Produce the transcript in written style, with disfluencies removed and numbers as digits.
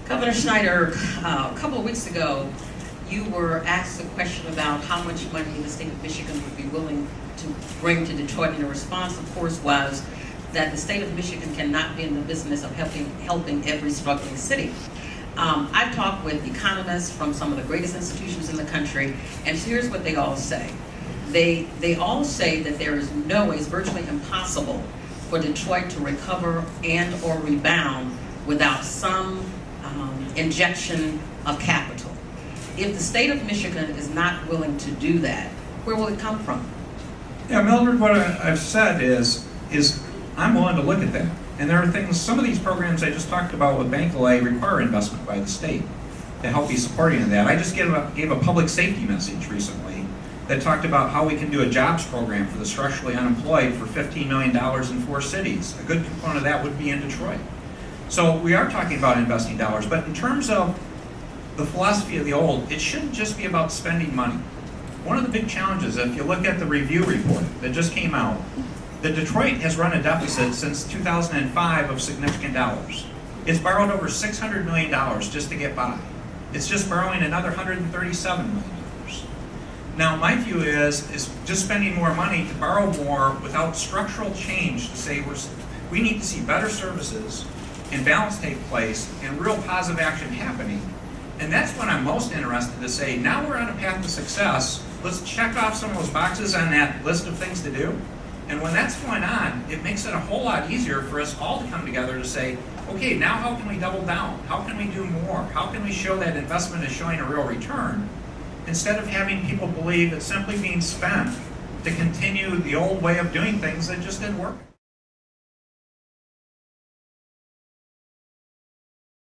Governor Snyder, a couple of weeks ago, you were asked a question about how much money the state of Michigan would be willing to bring to Detroit, and the response, of course, was that the state of Michigan cannot be in the business of helping every struggling city. I've talked with economists from some of the greatest institutions in the country, and here's what they all say. They all say that there is no way, it's virtually impossible for Detroit to recover and or rebound without some injection of capital. If the state of Michigan is not willing to do that, where will it come from? Yeah, Mildred, what I've said is I'm willing to look at that. And there are things, some of these programs I just talked about with Bank delay require investment by the state to help be supporting of that. I just gave a public safety message recently that talked about how we can do a jobs program for the structurally unemployed for $15 million in 4 cities. A good component of that would be in Detroit. So we are talking about investing dollars, but in terms of the philosophy of the old, it shouldn't just be about spending money. One of the big challenges, if you look at the review report that just came out, that Detroit has run a deficit since 2005 of significant dollars. It's borrowed over $600 million just to get by. It's just borrowing another $137 million. Now, my view is just spending more money to borrow more without structural change to say we need to see better services and balance take place and real positive action happening. And that's when I'm most interested to say, now we're on a path to success, let's check off some of those boxes on that list of things to do. And when that's going on, it makes it a whole lot easier for us all to come together to say, okay, now how can we double down? How can we do more? How can we show that investment is showing a real return? Instead of having people believe it's simply being spent to continue the old way of doing things that just didn't work.